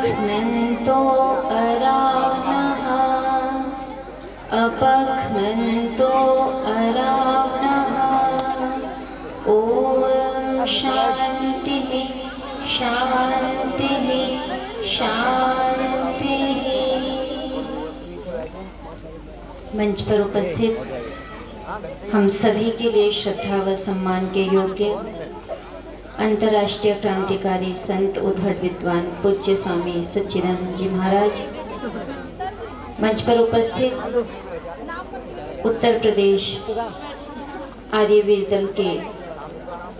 अपक्ष्मन्तो अरावणः अपक्ष्मन्तो अरावणः। ॐ शान्तिः शान्तिः शान्तिः। मंच पर उपस्थित हम सभी के लिए श्रद्धा व सम्मान के योग्य अंतर्राष्ट्रीय क्रांतिकारी संत उद्धट विद्वान पूज्य स्वामी सच्चिदानंद जी महाराज, मंच पर उपस्थित उत्तर प्रदेश आर्यवीर दल के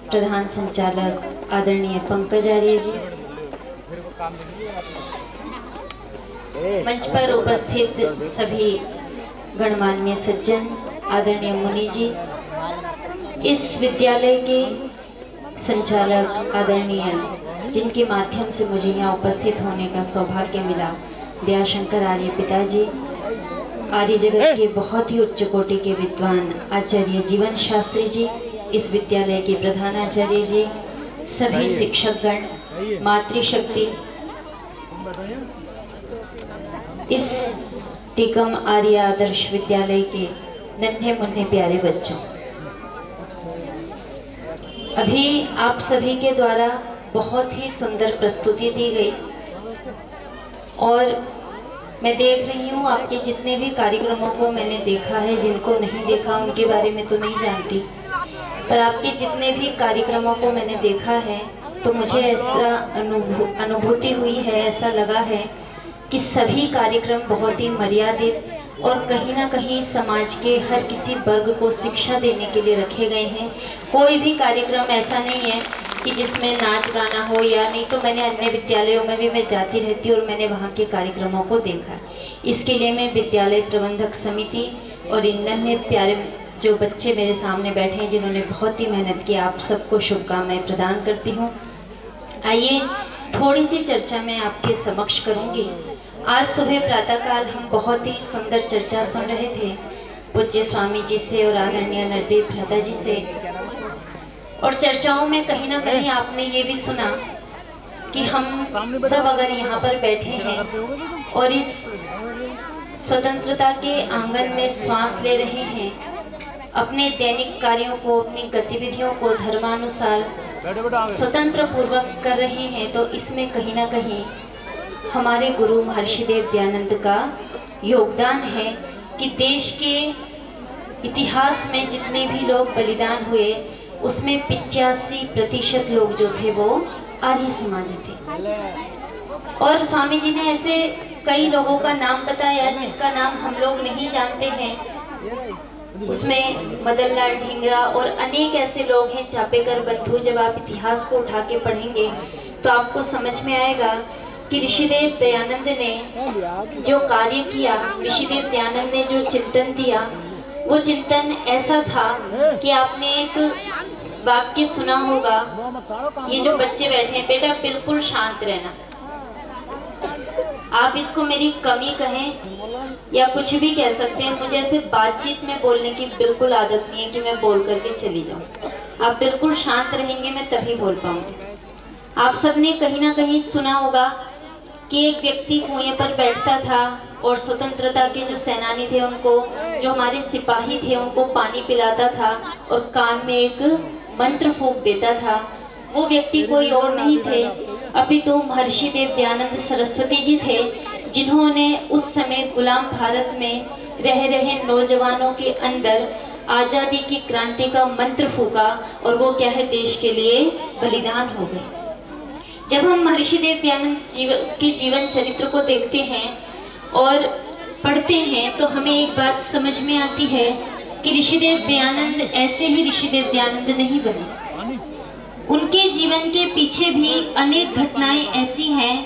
प्रधान संचालक आदरणीय पंकज आर्य जी, मंच पर उपस्थित सभी गणमान्य सज्जन, आदरणीय मुनि जी, इस विद्यालय के संचालक आदरणीय जिनके माध्यम से मुझे यहाँ उपस्थित होने का सौभाग्य मिला, दयाशंकर आर्य पिताजी, आर्य जगत के बहुत ही उच्च कोटि के विद्वान आचार्य जीवन शास्त्री जी, इस विद्यालय के प्रधानाचार्य जी, सभी शिक्षकगण, मातृशक्ति, इस टीकम आर्य आदर्श विद्यालय के नन्हे मुन्ने प्यारे बच्चों, अभी आप सभी के द्वारा बहुत ही सुंदर प्रस्तुति दी गई और मैं देख रही हूँ आपके जितने भी कार्यक्रमों को मैंने देखा है, जिनको नहीं देखा उनके बारे में तो नहीं जानती, पर आपके जितने भी कार्यक्रमों को मैंने देखा है तो मुझे ऐसा अनुभूति हुई है, ऐसा लगा है कि सभी कार्यक्रम बहुत ही मर्यादित और कहीं ना कहीं समाज के हर किसी वर्ग को शिक्षा देने के लिए रखे गए हैं। कोई भी कार्यक्रम ऐसा नहीं है कि जिसमें नाच गाना हो, या नहीं तो मैंने अन्य विद्यालयों में भी मैं जाती रहती और मैंने वहाँ के कार्यक्रमों को देखा। इसके लिए मैं विद्यालय प्रबंधक समिति और इन नन्हे प्यारे जो बच्चे मेरे सामने बैठे हैं जिन्होंने बहुत ही मेहनत की, आप सबको शुभकामनाएं प्रदान करती हूँ। आइए थोड़ी सी चर्चा मैं आपके समक्ष करूँगी। आज सुबह प्रातःकाल हम बहुत ही सुंदर चर्चा सुन रहे थे पूज्य स्वामी जी से और आदरणीय नरदेव भ्राता जी से, और चर्चाओं में कहीं ना कहीं आपने ये भी सुना कि हम सब अगर यहाँ पर बैठे हैं और इस स्वतंत्रता के आंगन में श्वास ले रहे हैं, अपने दैनिक कार्यों को, अपनी गतिविधियों को धर्मानुसार स्वतंत्र पूर्वक कर रहे हैं, तो इसमें कहीं ना कहीं हमारे गुरु महर्षि देव दयानंद का योगदान है कि देश के इतिहास में जितने भी लोग बलिदान हुए उसमें 85% लोग जो थे वो आर्य समाज थे। और स्वामी जी ने ऐसे कई लोगों का नाम बताया जिनका नाम हम लोग नहीं जानते हैं, उसमें मदन लाल ढींगरा और अनेक ऐसे लोग हैं, चापेकर बंधु। जब आप इतिहास को उठा के पढ़ेंगे तो आपको समझ में आएगा कि ऋषिदेव दयानंद ने जो कार्य किया, ऋषिदेव दयानंद ने जो चिंतन दिया, वो चिंतन ऐसा था कि आपने एक वाक्य सुना होगा, ये जो बच्चे बैठे हैं, बेटा बिल्कुल शांत रहना। आप इसको मेरी कमी कहें या कुछ भी कह सकते हैं, मुझे ऐसे बातचीत में बोलने की बिल्कुल आदत नहीं है कि मैं बोल करके चली जाऊं। आप बिल्कुल शांत रहेंगे मैं तभी बोल पाऊंगी। आप सबने कहीं ना कहीं सुना होगा कि एक व्यक्ति कुएं पर बैठता था और स्वतंत्रता के जो सेनानी थे उनको, जो हमारे सिपाही थे उनको पानी पिलाता था और कान में एक मंत्र फूंक देता था। वो व्यक्ति कोई और नहीं थे अपितु महर्षि देव दयानंद सरस्वती जी थे, जिन्होंने उस समय गुलाम भारत में रह रहे नौजवानों के अंदर आज़ादी की क्रांति का मंत्र फूंका और वो क्या है, देश के लिए बलिदान हो गए। जब हम महर्षि देव दयानंद के जीवन चरित्र को देखते हैं और पढ़ते हैं तो हमें एक बात समझ में आती है कि ऋषिदेव दयानंद ऐसे ही ऋषिदेव दयानंद नहीं बने। उनके जीवन के पीछे भी अनेक घटनाएं ऐसी हैं,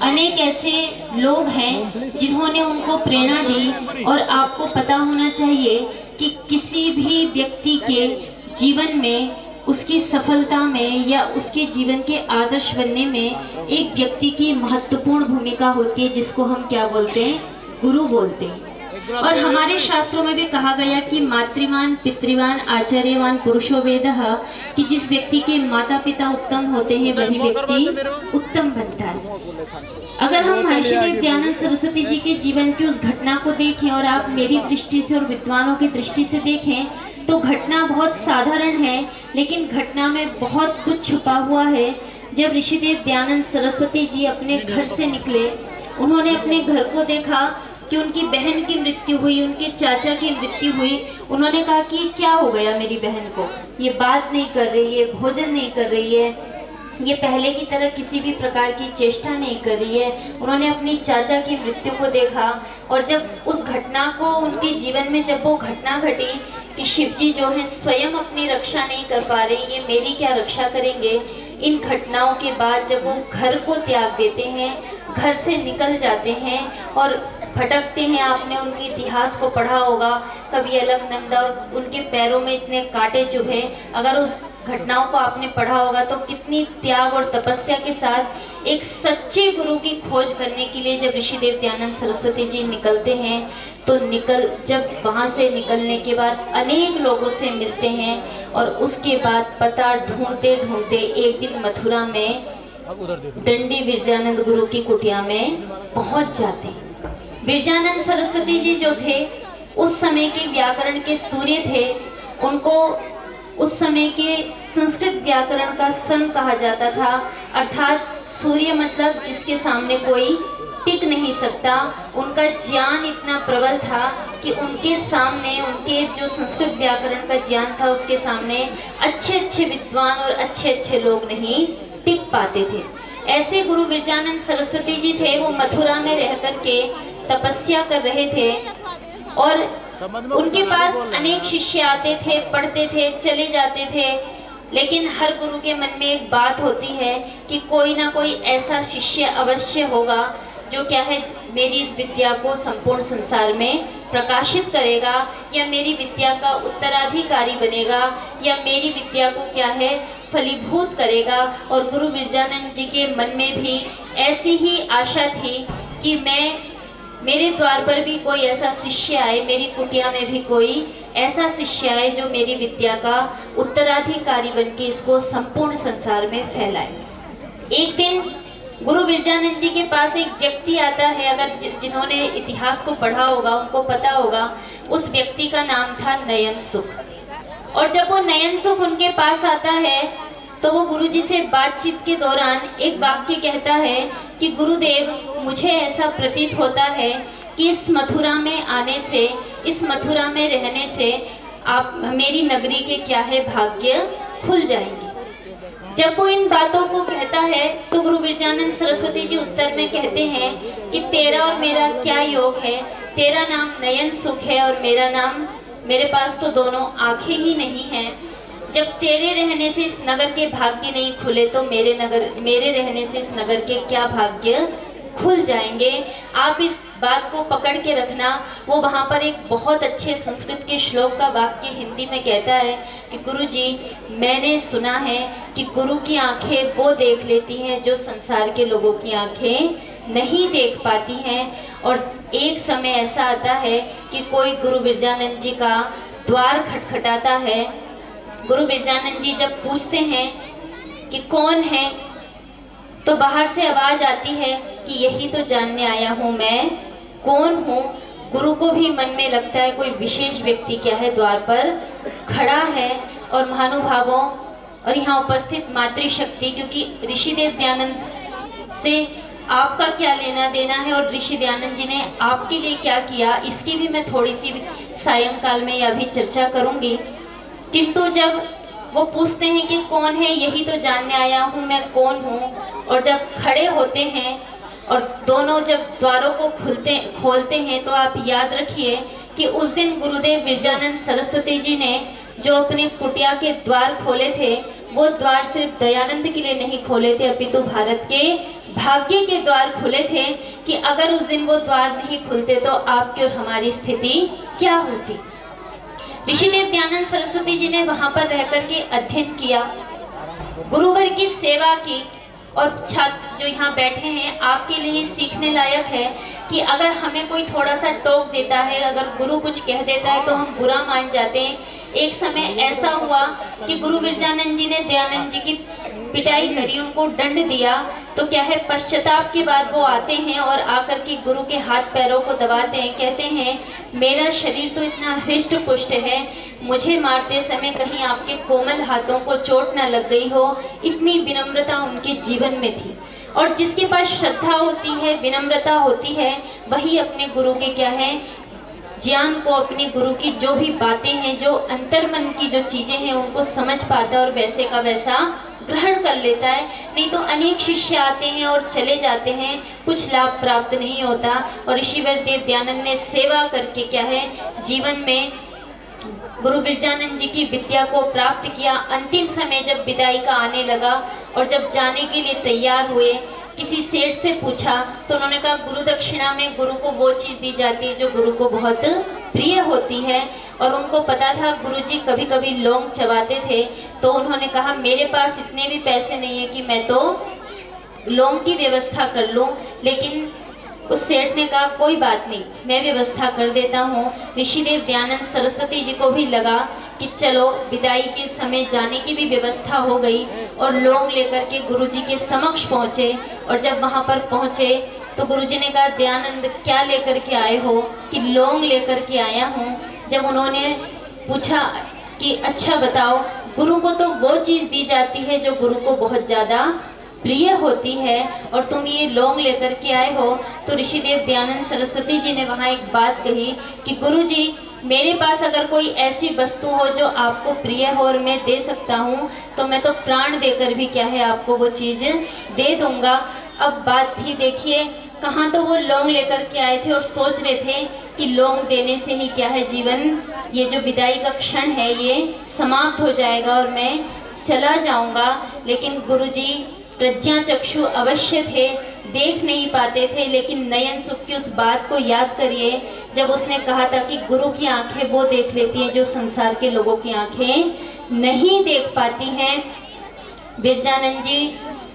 अनेक ऐसे लोग हैं जिन्होंने उनको प्रेरणा दी। और आपको पता होना चाहिए कि किसी भी व्यक्ति के जीवन में, उसकी सफलता में या उसके जीवन के आदर्श बनने में एक व्यक्ति की महत्वपूर्ण भूमिका होती है, जिसको हम क्या बोलते हैं, गुरु बोलते हैं। और हमारे शास्त्रों में भी कहा गया कि मातृवान पितृवान आचार्यवान पुरुषो वेदः, कि जिस व्यक्ति के माता पिता उत्तम होते हैं वही व्यक्ति उत्तम बनता है। अगर हम महर्षि दयानंद सरस्वती जी के जीवन की उस घटना को देखें और आप मेरी दृष्टि से और विद्वानों की दृष्टि से देखें तो घटना बहुत साधारण है, लेकिन घटना में बहुत कुछ छुपा हुआ है। जब ऋषिदेव दयानंद सरस्वती जी अपने घर से निकले, उन्होंने अपने घर को देखा कि उनकी बहन की मृत्यु हुई, उनके चाचा की मृत्यु हुई। उन्होंने कहा कि क्या हो गया मेरी बहन को, ये बात नहीं कर रही है, भोजन नहीं कर रही है, ये पहले की तरह किसी भी प्रकार की चेष्टा नहीं कर रही है। उन्होंने अपनी चाचा की मृत्यु को देखा और जब उस घटना को उनके जीवन में जब वो घटना घटी कि शिवजी जो है स्वयं अपनी रक्षा नहीं कर पा रहे, ये मेरी क्या रक्षा करेंगे, इन घटनाओं के बाद जब वो घर को त्याग देते हैं, घर से निकल जाते हैं और भटकते हैं। आपने उनके इतिहास को पढ़ा होगा, कभी अलकनंदा, उनके पैरों में इतने कांटे चुभे। अगर उस घटनाओं को आपने पढ़ा होगा तो कितनी त्याग और तपस्या के साथ एक सच्चे गुरु की खोज करने के लिए जब ऋषिदेव दयानंद सरस्वती जी निकलते हैं तो जब वहाँ से निकलने के बाद अनेक लोगों से मिलते हैं और उसके बाद पता ढूंढते ढूंढते एक दिन मथुरा में दंडी विरजानंद गुरु की कुटिया में पहुंच जाते हैं। विरजानंद सरस्वती जी जो थे उस समय के व्याकरण के सूर्य थे, उनको उस समय के संस्कृत व्याकरण का सन कहा जाता था, अर्थात सूर्य मतलब जिसके सामने कोई टिक नहीं सकता। उनका ज्ञान इतना प्रबल था कि उनके सामने, उनके जो संस्कृत व्याकरण का ज्ञान था उसके सामने अच्छे अच्छे विद्वान और अच्छे अच्छे लोग नहीं टिक पाते थे। ऐसे गुरु विरजानंद सरस्वती जी थे, वो मथुरा में रह करके तपस्या कर रहे थे और उनके पास अनेक शिष्य आते थे, पढ़ते थे, चले जाते थे, लेकिन हर गुरु के मन में एक बात होती है कि कोई ना कोई ऐसा शिष्य अवश्य होगा जो क्या है मेरी इस विद्या को संपूर्ण संसार में प्रकाशित करेगा, या मेरी विद्या का उत्तराधिकारी बनेगा, या मेरी विद्या को क्या है फलीभूत करेगा। और गुरु विरजानंद जी के मन में भी ऐसी ही आशा थी कि मेरे द्वार पर भी कोई ऐसा शिष्य आए, मेरी कुटिया में भी कोई ऐसा शिष्य आए जो मेरी विद्या का उत्तराधिकारी बनके इसको संपूर्ण संसार में फैलाए। एक दिन गुरु विरजानंद जी के पास एक व्यक्ति आता है, अगर जिन्होंने इतिहास को पढ़ा होगा उनको पता होगा, उस व्यक्ति का नाम था नयन सुख। और जब वो नयन सुख उनके पास आता है तो वो गुरुजी से बातचीत के दौरान एक वाक्य कहता है कि गुरुदेव, मुझे ऐसा प्रतीत होता है कि इस मथुरा में आने से, इस मथुरा में रहने से आप मेरी नगरी के क्या है भाग्य खुल जाएंगे। जब वो इन बातों को कहता है तो गुरु विरजानंद सरस्वती जी उत्तर में कहते हैं कि तेरा और मेरा क्या योग है, तेरा नाम नयन सुख है और मेरा नाम, मेरे पास तो दोनों आंखें ही नहीं हैं। जब तेरे रहने से इस नगर के भाग्य नहीं खुले तो मेरे रहने से इस नगर के क्या भाग्य खुल जाएंगे। आप इस बात को पकड़ के रखना। वो वहाँ पर एक बहुत अच्छे संस्कृत के श्लोक का वाक्य हिंदी में कहता है कि गुरुजी, मैंने सुना है कि गुरु की आंखें वो देख लेती हैं जो संसार के लोगों की आंखें नहीं देख पाती हैं। और एक समय ऐसा आता है कि कोई गुरु विरजानंद जी का द्वार खटखटाता है। गुरु विरजानंद जी जब पूछते हैं कि कौन है, तो बाहर से आवाज आती है कि यही तो जानने आया हूँ मैं कौन हूँ। गुरु को भी मन में लगता है कोई विशेष व्यक्ति क्या है द्वार पर खड़ा है। और महानुभावों और यहाँ उपस्थित मातृशक्ति, क्योंकि ऋषिदेव दयानंद से आपका क्या लेना देना है और ऋषि दयानंद जी ने आपके लिए क्या किया, इसकी भी मैं थोड़ी सी सायंकाल में या भी चर्चा करूँगी। किंतु जब वो पूछते हैं कि कौन है, यही तो जानने आया हूँ मैं कौन हूँ, और जब खड़े होते हैं और दोनों जब द्वारों को खोलते हैं तो आप याद रखिए कि उस दिन गुरुदेव विरजानंद सरस्वती जी ने जो अपने कुटिया के द्वार खोले थे, वो द्वार सिर्फ दयानंद के लिए नहीं खोले थे, अपितु भारत के भाग्य के द्वार खुले थे कि अगर उस दिन वो द्वार नहीं खुलते तो आपकी और हमारी स्थिति क्या होती। ऋषिदेव दयानंद सरस्वती जी ने वहां पर रह करके अध्ययन किया, गुरुवर की सेवा की, और छात्र जो यहाँ बैठे हैं, आपके लिए सीखने लायक है कि अगर हमें कोई थोड़ा सा टोक देता है, अगर गुरु कुछ कह देता है तो हम बुरा मान जाते हैं। एक समय ऐसा हुआ कि गुरु बिरजानंद जी ने दयानंद जी की पिटाई करी, उनको दंड दिया। तो क्या है, पश्चाताप के बाद वो आते हैं और आकर के गुरु के हाथ पैरों को दबाते हैं, कहते हैं मेरा शरीर तो इतना हृष्ट पुष्ट है, मुझे मारते समय कहीं आपके कोमल हाथों को चोट न लग गई हो। इतनी विनम्रता उनके जीवन में थी। और जिसके पास श्रद्धा होती है, विनम्रता होती है, वही अपने गुरु के क्या है, ज्ञान को, अपने गुरु की जो भी बातें हैं, जो अंतर्मन की जो चीजें हैं, उनको समझ पाता है और वैसे का वैसा ग्रहण कर लेता है। नहीं तो अनेक शिष्य आते हैं और चले जाते हैं, कुछ लाभ प्राप्त नहीं होता। और ऋषिवर देव दयानंद ने सेवा करके क्या है, जीवन में गुरु बिरजानंद जी की विद्या को प्राप्त किया। अंतिम समय जब विदाई का आने लगा और जब जाने के लिए तैयार हुए, किसी सेठ से पूछा तो उन्होंने कहा गुरु दक्षिणा में गुरु को वो चीज़ दी जाती है जो गुरु को बहुत प्रिय होती है। और उनको पता था गुरुजी कभी कभी लौंग चबाते थे, तो उन्होंने कहा मेरे पास इतने भी पैसे नहीं है कि मैं तो लौंग की व्यवस्था कर लूँ। लेकिन उस सेठ ने कहा कोई बात नहीं, मैं व्यवस्था कर देता हूँ। ऋषिदेव दयानंद सरस्वती जी को भी लगा कि चलो विदाई के समय जाने की भी व्यवस्था हो गई, और लौंग लेकर के गुरुजी के समक्ष पहुँचे। और जब वहाँ पर पहुँचे तो गुरुजी ने कहा दयानंद क्या लेकर के आए हो? कि लौंग लेकर के आया हूँ। जब उन्होंने पूछा कि अच्छा बताओ, गुरु को तो वो चीज़ दी जाती है जो गुरु को बहुत ज़्यादा प्रिय होती है, और तुम ये लौंग लेकर के आए हो। तो ऋषिदेव दयानंद सरस्वती जी ने वहाँ एक बात कही कि गुरुजी मेरे पास अगर कोई ऐसी वस्तु हो जो आपको प्रिय हो और मैं दे सकता हूँ, तो मैं तो प्राण देकर भी क्या है आपको वो चीज़ दे दूँगा। अब बात थी, देखिए कहाँ तो वो लौंग लेकर के आए थे और सोच रहे थे कि लौंग देने से ही क्या है जीवन, ये जो विदाई का क्षण है ये समाप्त हो जाएगा और मैं चला जाऊंगा। लेकिन गुरुजी प्रज्ञा चक्षु अवश्य थे, देख नहीं पाते थे, लेकिन नयन सुख की उस बात को याद करिए जब उसने कहा था कि गुरु की आंखें वो देख लेती हैं जो संसार के लोगों की आंखें नहीं देख पाती हैं। बिरजानंद जी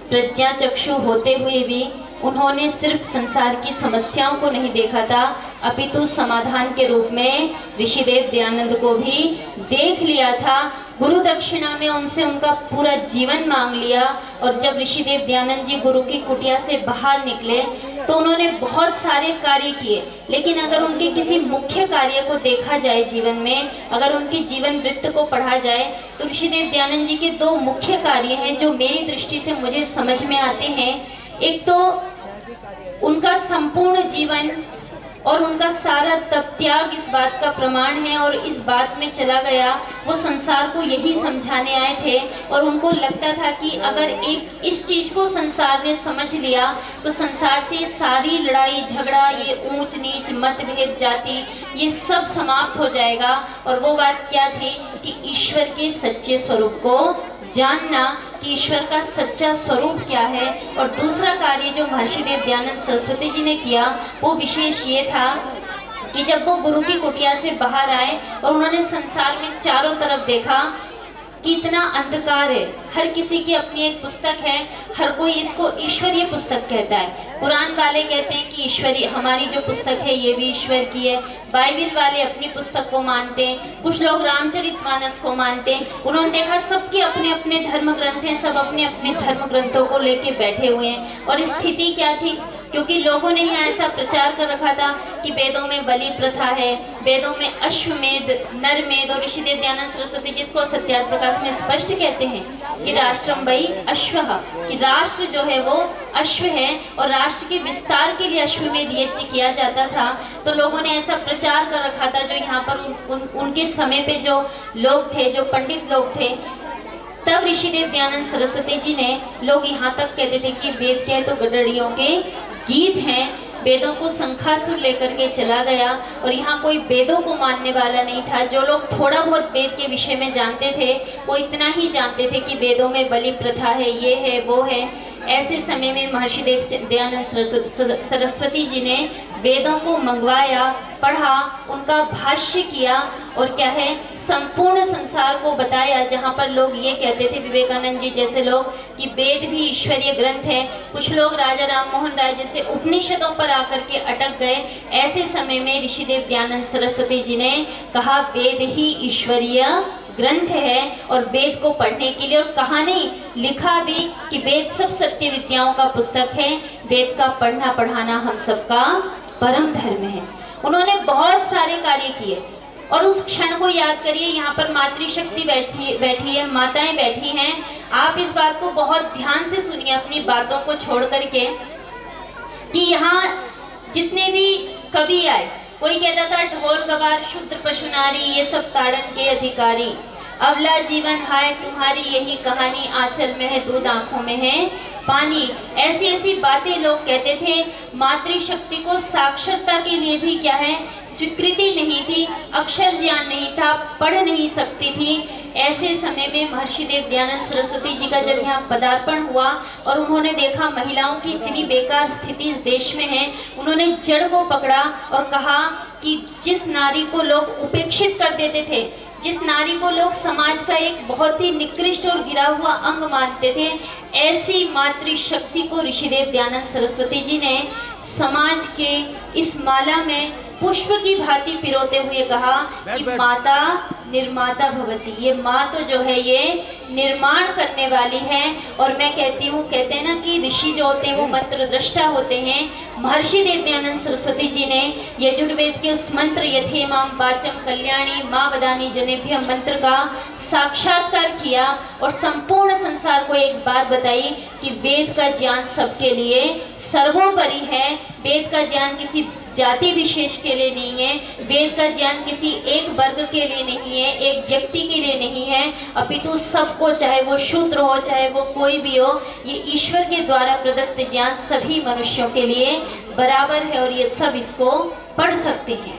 प्रज्ञा चक्षु होते हुए भी उन्होंने सिर्फ संसार की समस्याओं को नहीं देखा था, अपितु समाधान के रूप में ऋषिदेव दयानंद को भी देख लिया था। गुरु दक्षिणा में उनसे उनका पूरा जीवन मांग लिया। और जब ऋषिदेव दयानंद जी गुरु की कुटिया से बाहर निकले तो उन्होंने बहुत सारे कार्य किए, लेकिन अगर उनके किसी मुख्य कार्य को देखा जाए जीवन में, अगर उनके जीवन वृत्त को पढ़ा जाए, तो ऋषिदेव दयानंद जी के दो मुख्य कार्य हैं जो मेरी दृष्टि से मुझे समझ में आते हैं। एक तो उनका संपूर्ण जीवन और उनका सारा तप त्याग इस बात का प्रमाण है, और इस बात में चला गया, वो संसार को यही समझाने आए थे। और उनको लगता था कि अगर एक इस चीज़ को संसार ने समझ लिया तो संसार से सारी लड़ाई झगड़ा, ये ऊंच नीच मतभेद जाति, ये सब समाप्त हो जाएगा। और वो बात क्या थी कि ईश्वर के सच्चे स्वरूप को जानना, कि ईश्वर का सच्चा स्वरूप क्या है। और दूसरा कार्य जो महर्षि देव दयानंद सरस्वती जी ने किया वो विशेष ये था कि जब वो गुरु की कुटिया से बाहर आए और उन्होंने संसार में चारों तरफ देखा कि इतना अंधकार है, हर किसी की अपनी एक पुस्तक है, हर कोई इसको ईश्वरीय पुस्तक कहता है। कुरान वाले कहते हैं कि ईश्वरीय, हमारी जो पुस्तक है ये भी ईश्वर की है। बाइबल वाले अपनी पुस्तक को मानते हैं, कुछ लोग रामचरितमानस को मानते हैं। उन्होंने देखा सबके अपने अपने धर्म ग्रंथ हैं, सब अपने अपने धर्म ग्रंथों को लेके बैठे हुए हैं। और स्थिति क्या थी, क्योंकि लोगों ने यहाँ ऐसा प्रचार कर रखा था कि वेदों में बलि प्रथा है, वेदों में अश्वमेध, नरमेध, और ऋषिदेव दयानंद सरस्वती जिसको सत्यार्थ प्रकाश में स्पष्ट कहते हैं कि राष्ट्रम वही अश्वः, कि राष्ट्र जो है वो अश्व है और राष्ट्र के विस्तार के लिए अश्वमेध यज्ञ किया जाता था। तो लोगों ने ऐसा प्रचार कर रखा था, जो यहाँ पर उनके समय पे जो लोग थे, जो पंडित लोग थे, तब ऋषिदेव दयानंद सरस्वती जी ने, लोग यहाँ तक कहते थे कि वेद के तो गडरियों के गीत हैं, वेदों को शंखासुर लेकर के चला गया। और यहाँ कोई वेदों को मानने वाला नहीं था। जो लोग थोड़ा बहुत वेद के विषय में जानते थे वो इतना ही जानते थे कि वेदों में बलि प्रथा है, ये है, वो है। ऐसे समय में महर्षि देव दयानंद सरस्वती जी ने वेदों को मंगवाया, पढ़ा, उनका भाष्य किया, और क्या है, संपूर्ण संसार को बताया, जहाँ पर लोग ये कहते थे, विवेकानंद जी जैसे लोग, कि वेद भी ईश्वरीय ग्रंथ है। कुछ लोग राजा राम मोहन राय जैसे उपनिषदों पर आकर के अटक गए। ऐसे समय में ऋषिदेव दयानंद सरस्वती जी ने कहा वेद ही ईश्वरीय ग्रंथ है, और वेद को पढ़ने के लिए, और कहा नहीं, लिखा भी कि वेद सब सत्य विद्याओं का पुस्तक है, वेद का पढ़ना पढ़ाना हम सबका परम धर्म है। उन्होंने बहुत सारे कार्य किए, और उस क्षण को याद करिए। यहाँ पर मातृशक्ति बैठी है, माताएं बैठी हैं। आप इस बात को बहुत ध्यान से सुनिए, अपनी बातों को छोड़ करके, कि यहाँ जितने भी कवि आए, कोई कहता था ढोल गवार शूद्र पशु नारी, ये सब ताड़न के अधिकारी, अबला जीवन हाय तुम्हारी यही कहानी, आंचल में है दूध आंखों में है पानी। ऐसी ऐसी बातें लोग कहते थे। मातृशक्ति को साक्षरता के लिए भी क्या है, स्वीकृति नहीं थी, अक्षर ज्ञान नहीं था, पढ़ नहीं सकती थी। ऐसे समय में महर्षि देव दयानंद सरस्वती जी का जब यहाँ पदार्पण हुआ और उन्होंने देखा महिलाओं की इतनी बेकार स्थिति इस देश में है, उन्होंने जड़ को पकड़ा और कहा कि जिस नारी को लोग उपेक्षित कर देते थे, जिस नारी को लोग समाज का एक बहुत ही निकृष्ट और गिरा हुआ अंग मानते थे, ऐसी मातृशक्ति को ऋषिदेव दयानंद सरस्वती जी ने समाज के इस माला में पुष्प की भांति पिरोते हुए कहा कि माता निर्माता भवती। ये माँ तो जो है ये निर्माण करने वाली है। और मैं कहती हूँ, कहते हैं ना कि ऋषि जो होते हैं वो मंत्र दृष्टा होते हैं। महर्षि देव दयानंद सरस्वती जी ने यजुर्वेद के उस मंत्र यथे माम वाचम कल्याणी माँ वदानी जनेभ्य मंत्र का साक्षात्कार किया और संपूर्ण संसार को एक बात बताई कि वेद का ज्ञान सबके लिए सर्वोपरि है। वेद का ज्ञान किसी जाति विशेष के लिए नहीं है, वेद का ज्ञान किसी एक वर्ग के लिए नहीं है, एक व्यक्ति के लिए नहीं है, अपितु सबको, चाहे वो शूद्र हो चाहे वो कोई भी हो, ये ईश्वर के द्वारा प्रदत्त ज्ञान सभी मनुष्यों के लिए बराबर है और ये सब इसको पढ़ सकते हैं।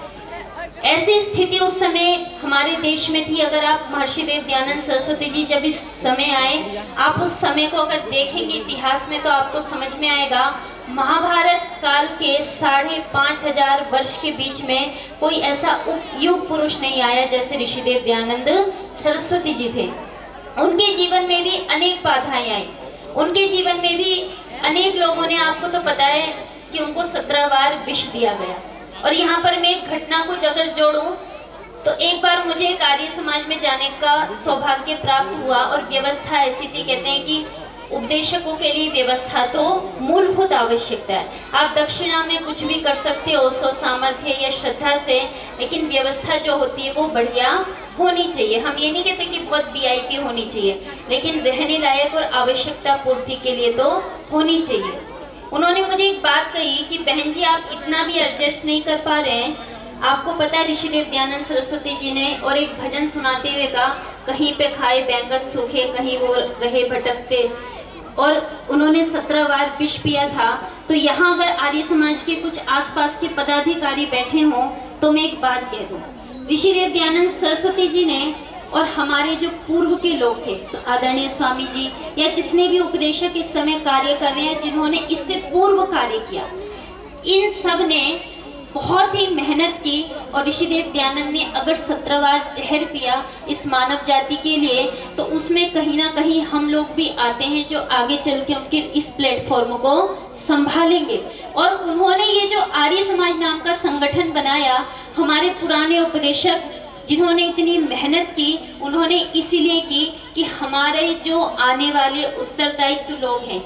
ऐसी स्थिति उस समय हमारे देश में थी। अगर आप महर्षि देव दयानंद सरस्वती जी जब इस समय आए, आप उस समय को अगर देखेंगे इतिहास में तो आपको समझ में आएगा, महाभारत काल के 5500 वर्ष के बीच में कोई ऐसा युग पुरुष नहीं आया जैसे ऋषिदेव दयानंद सरस्वती जी थे। उनके जीवन में भी अनेक बाधाएं आई, उनके जीवन में भी अनेक लोगों ने, आपको तो पता है कि उनको 17 बार विष दिया गया। और यहाँ पर मैं एक घटना को अगर जोड़ूं तो एक बार मुझे एक आर्य समाज में जाने का सौभाग्य प्राप्त हुआ और व्यवस्था ऐसी थी, कहते हैं कि उपदेशकों के लिए व्यवस्था तो मूलभूत आवश्यकता है। आप दक्षिणा में कुछ भी कर सकते हो सो सामर्थ्य या श्रद्धा से, लेकिन व्यवस्था जो होती है वो बढ़िया होनी चाहिए। हम ये नहीं कहते कि बहुत वीआईपी होनी चाहिए, लेकिन रहने लायक और आवश्यकता पूर्ति के लिए तो होनी चाहिए। उन्होंने मुझे एक बात कही कि बहन जी आप इतना भी एडजस्ट नहीं कर पा रहे हैं। आपको पता है ऋषिदेव दयानंद सरस्वती जी ने और एक भजन सुनाते हुए कहा, कहीं पे खाए बैंगन सूखे कहीं वो रहे भटकते, और उन्होंने 17 बार विष पिया था। तो यहाँ अगर आर्य समाज के कुछ आसपास के पदाधिकारी बैठे हों तो मैं एक बात कह दूँ, ऋषिदेव दयानंद सरस्वती जी ने और हमारे जो पूर्व के लोग थे, आदरणीय स्वामी जी या जितने भी उपदेशक इस समय कार्य कर रहे हैं, जिन्होंने इससे पूर्व कार्य किया, इन सब ने बहुत ही मेहनत की। और ऋषिदेव दयानंद ने अगर 17 बार जहर पिया इस मानव जाति के लिए, तो उसमें कहीं ना कहीं हम लोग भी आते हैं जो आगे चल के उनके इस प्लेटफॉर्म को संभालेंगे। और उन्होंने ये जो आर्य समाज नाम का संगठन बनाया, हमारे पुराने उपदेशक जिन्होंने इतनी मेहनत की, उन्होंने इसीलिए की कि हमारे जो आने वाले उत्तरदायित्व लोग हैं,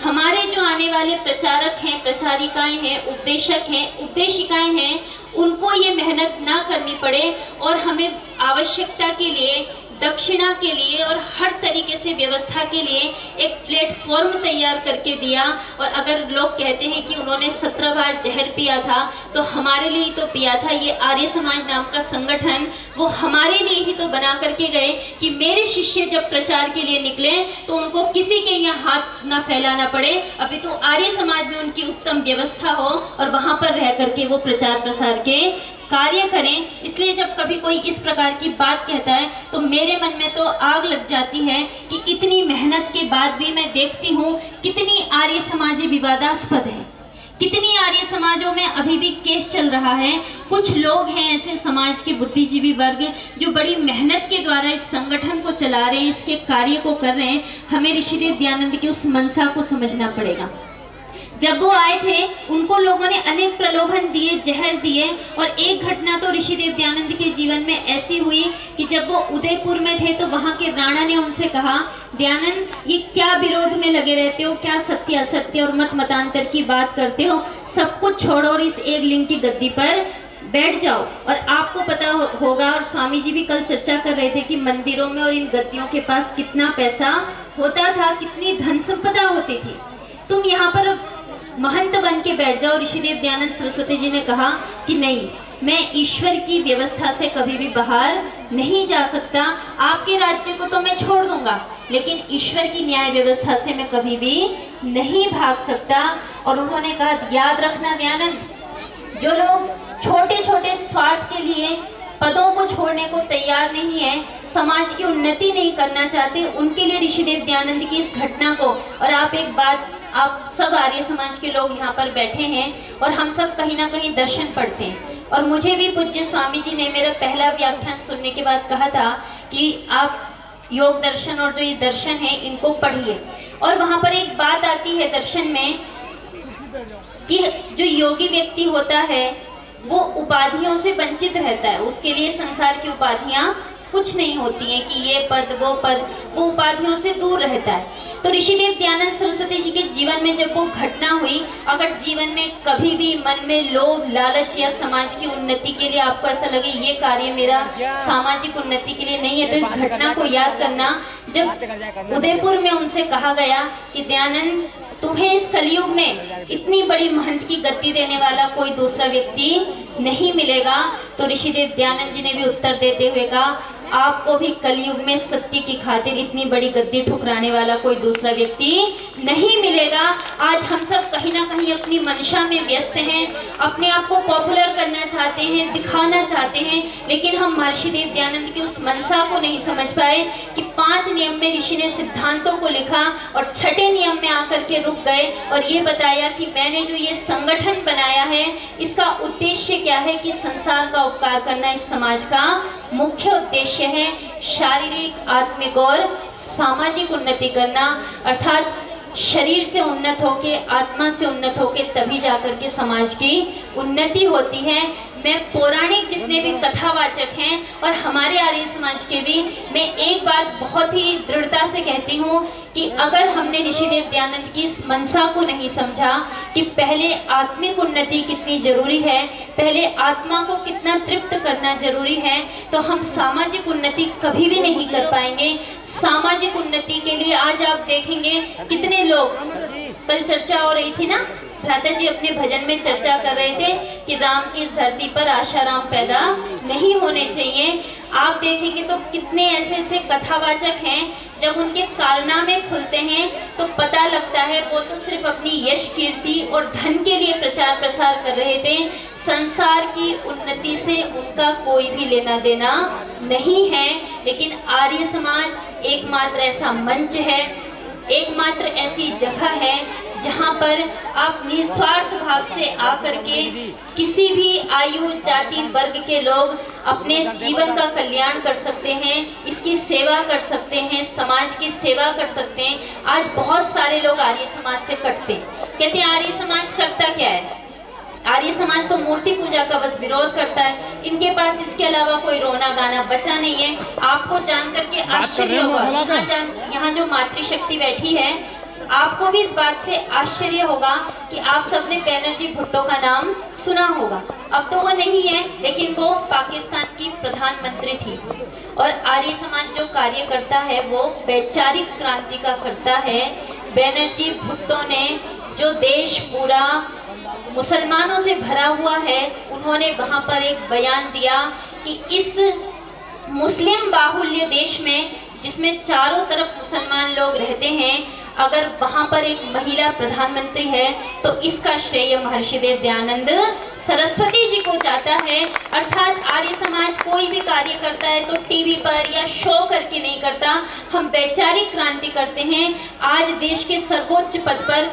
हमारे जो आने वाले प्रचारक हैं, प्रचारिकाएं हैं, उपदेशक हैं, उपदेशिकाएं हैं, उनको ये मेहनत ना करनी पड़े और हमें आवश्यकता के लिए, दक्षिणा के लिए और हर तरीके से व्यवस्था के लिए एक प्लेटफॉर्म तैयार करके दिया। और अगर लोग कहते हैं कि उन्होंने 17 बार जहर पिया था, तो हमारे लिए ही तो पिया था। ये आर्य समाज नाम का संगठन वो हमारे लिए ही तो बना करके गए कि मेरे शिष्य जब प्रचार के लिए निकले तो उनको किसी के यहाँ हाथ ना फैलाना पड़े, अभी तो आर्य समाज में उनकी उत्तम व्यवस्था हो और वहाँ पर रह करके वो प्रचार प्रसार के कार्य करें। इसलिए जब कभी कोई इस प्रकार की बात कहता है तो मेरे मन में तो आग लग जाती है कि इतनी मेहनत के बाद भी मैं देखती हूँ कितनी आर्य समाजी विवादास्पद है, कितनी आर्य समाजों में अभी भी केस चल रहा है। कुछ लोग हैं ऐसे समाज के बुद्धिजीवी वर्ग जो बड़ी मेहनत के द्वारा इस संगठन को चला रहे हैं, इसके कार्य को कर रहे हैं। हमें ऋषिदेव दयानंद की उस मंशा को समझना पड़ेगा। जब वो आए थे उनको लोगों ने अनेक प्रलोभन दिए, जहर दिए, और एक घटना तो ऋषिदेव दयानंद के जीवन में ऐसी हुई कि जब वो उदयपुर में थे तो वहाँ के राणा ने उनसे कहा, दयानंद ये क्या विरोध में लगे रहते हो, क्या सत्य असत्य और मत मतांतर की बात करते हो, सब कुछ छोड़ो और इस एक लिंग की गद्दी पर बैठ जाओ। और आपको पता होगा, और स्वामी जी भी कल चर्चा कर रहे थे कि मंदिरों में और इन गद्दियों के पास कितना पैसा होता था, कितनी धन संपदा होती थी, तुम यहाँ पर महंत बन के बैठ जाओ। ऋषिदेव दयानंद सरस्वती जी ने कहा कि नहीं, मैं ईश्वर की व्यवस्था से कभी भी बाहर नहीं जा सकता। आपके राज्य को तो मैं छोड़ दूंगा, लेकिन ईश्वर की न्याय व्यवस्था से मैं कभी भी नहीं भाग सकता। और उन्होंने कहा, याद रखना दयानंद, जो लोग छोटे छोटे स्वार्थ के लिए पदों को छोड़ने को तैयार नहीं है, समाज की उन्नति नहीं करना चाहते, उनके लिए ऋषिदेव दयानंद की इस घटना को, और आप एक बात, आप सब आर्य समाज के लोग यहाँ पर बैठे हैं और हम सब कहीं ना कहीं दर्शन पढ़ते हैं, और मुझे भी पूज्य स्वामी जी ने मेरा पहला व्याख्यान सुनने के बाद कहा था कि आप योग दर्शन और जो ये दर्शन है इनको पढ़िए। और वहाँ पर एक बात आती है दर्शन में कि जो योगी व्यक्ति होता है वो उपाधियों से वंचित रहता है, उसके लिए संसार की उपाधियां कुछ नहीं होती हैं कि ये पद वो उपाधियों से दूर रहता है। तो ऋषिदेव दयानंद सरस्वती जी के जीवन में जब वो घटना हुई, अगर जीवन में कभी भी मन में लोभ, लालच या समाज की उन्नति के लिए आपको ऐसा लगे ये कार्य मेरा सामाजिक उन्नति के लिए नहीं है, तो इस घटना को याद करना। जब उदयपुर में उनसे कहा गया कि दयानंद, तुम्हें इस कलयुग में इतनी बड़ी महंत की गद्दी देने वाला कोई दूसरा व्यक्ति नहीं मिलेगा, तो ऋषिदेव दयानंद जी ने भी उत्तर देते हुए कहा, आपको भी कलयुग में सत्य की खातिर इतनी बड़ी गद्दी ठुकराने वाला कोई दूसरा व्यक्ति नहीं मिलेगा। आज हम सब कहीं ना कहीं अपनी मंशा में व्यस्त हैं, अपने आप को पॉपुलर करना चाहते हैं, दिखाना चाहते हैं, लेकिन हम महर्षि देव दयानंद की उस मंशा को नहीं समझ पाए कि 5 नियम में ऋषि ने सिद्धांतों को लिखा और 6ठे नियम में आकर के रुक गए और ये बताया कि मैंने जो ये संगठन बनाया है इसका उद्देश्य क्या है, कि संसार का उपकार करना इस समाज का मुख्य उद्देश्य है। शारीरिक, आत्मिक और सामाजिक उन्नति करना, अर्थात शरीर से उन्नत होके, आत्मा से उन्नत होके तभी जाकर के समाज की उन्नति होती है। मैं पौराणिक जितने भी कथावाचक हैं और हमारे आर्य समाज के भी, मैं एक बात बहुत ही दृढ़ता से कहती हूँ कि अगर हमने ऋषिदेव दयानंद की इस मंशा को नहीं समझा कि पहले आत्मिक उन्नति कितनी जरूरी है, पहले आत्मा को कितना तृप्त करना जरूरी है, तो हम सामाजिक उन्नति कभी भी नहीं कर पाएंगे। सामाजिक उन्नति के लिए आज आप देखेंगे कितने लोग, कल चर्चा हो रही थी ना, भ्राता जी अपने भजन में चर्चा कर रहे थे कि राम की इस धरती पर आशाराम पैदा नहीं होने चाहिए। आप देखेंगे तो कितने ऐसे ऐसे कथावाचक हैं, जब उनके कारनामे खुलते हैं तो पता लगता है वो तो सिर्फ अपनी यश, कीर्ति और धन के लिए प्रचार प्रसार कर रहे थे। संसार की उन्नति से उनका कोई भी लेना देना नहीं है। लेकिन आर्य समाज एकमात्र ऐसा मंच है, एकमात्र ऐसी जगह है जहाँ पर आप निस्वार्थ भाव से आकर के किसी भी आयु, जाति, वर्ग के लोग अपने जीवन का कल्याण कर सकते हैं, इसकी सेवा कर सकते हैं, समाज की सेवा कर सकते हैं। आज बहुत सारे लोग आर्य समाज से कटते हैं, कहते हैं आर्य समाज करता क्या है, आर्य समाज तो मूर्ति पूजा का बस विरोध करता है, इनके पास इसके अलावा कोई रोना गाना बचा नहीं है। आपको जान करके आश्चर्य होगा, यहाँ जो मातृशक्ति बैठी है, आपको भी इस बात से आश्चर्य होगा कि आप सबने बैनर्जी भुट्टो का नाम सुना होगा। अब तो वो नहीं है, लेकिन वो पाकिस्तान की प्रधानमंत्री थी। और आर्य समाज जो कार्य करता है वो वैचारिक क्रांति का करता है। बैनर्जी भुट्टो ने जो देश पूरा मुसलमानों से भरा हुआ है, उन्होंने वहाँ पर एक बयान दिया कि इस मुस्लिम बाहुल्य देश में, जिसमें चारों तरफ मुसलमान लोग रहते हैं, अगर वहाँ पर एक महिला प्रधानमंत्री है तो इसका श्रेय महर्षि देव दयानंद सरस्वती जी को जाता है। अर्थात आर्य समाज कोई भी कार्य करता है तो टीवी पर या शो करके नहीं करता, हम वैचारिक क्रांति करते हैं। आज देश के सर्वोच्च पद पर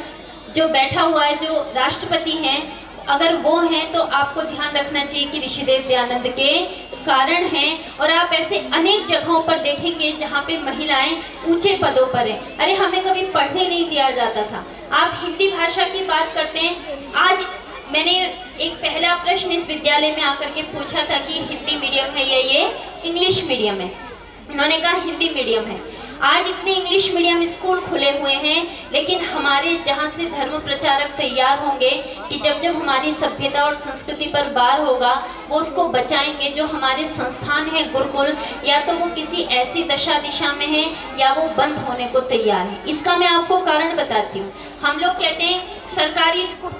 जो बैठा हुआ है, जो राष्ट्रपति हैं, अगर वो हैं तो आपको ध्यान रखना चाहिए कि ऋषिदेव दयानंद के कारण हैं। और आप ऐसे अनेक जगहों पर देखेंगे जहाँ पे महिलाएं ऊंचे पदों पर हैं। अरे हमें कभी पढ़ने नहीं दिया जाता था। आप हिंदी भाषा की बात करते हैं। आज मैंने एक पहला प्रश्न इस विद्यालय में आकर के पूछा था कि हिंदी मीडियम है या ये इंग्लिश मीडियम है। उन्होंने कहा हिंदी मीडियम है। आज इतने इंग्लिश मीडियम स्कूल खुले हुए हैं, लेकिन हमारे जहाँ से धर्म प्रचारक तैयार होंगे कि जब जब हमारी सभ्यता और संस्कृति पर वार होगा वो उसको बचाएंगे। जो हमारे संस्थान हैं गुरुकुल, या तो वो किसी ऐसी दशा दिशा में है या वो बंद होने को तैयार है। इसका मैं आपको कारण बताती हूँ। हम लोग कहते हैं सरकारी स्कूल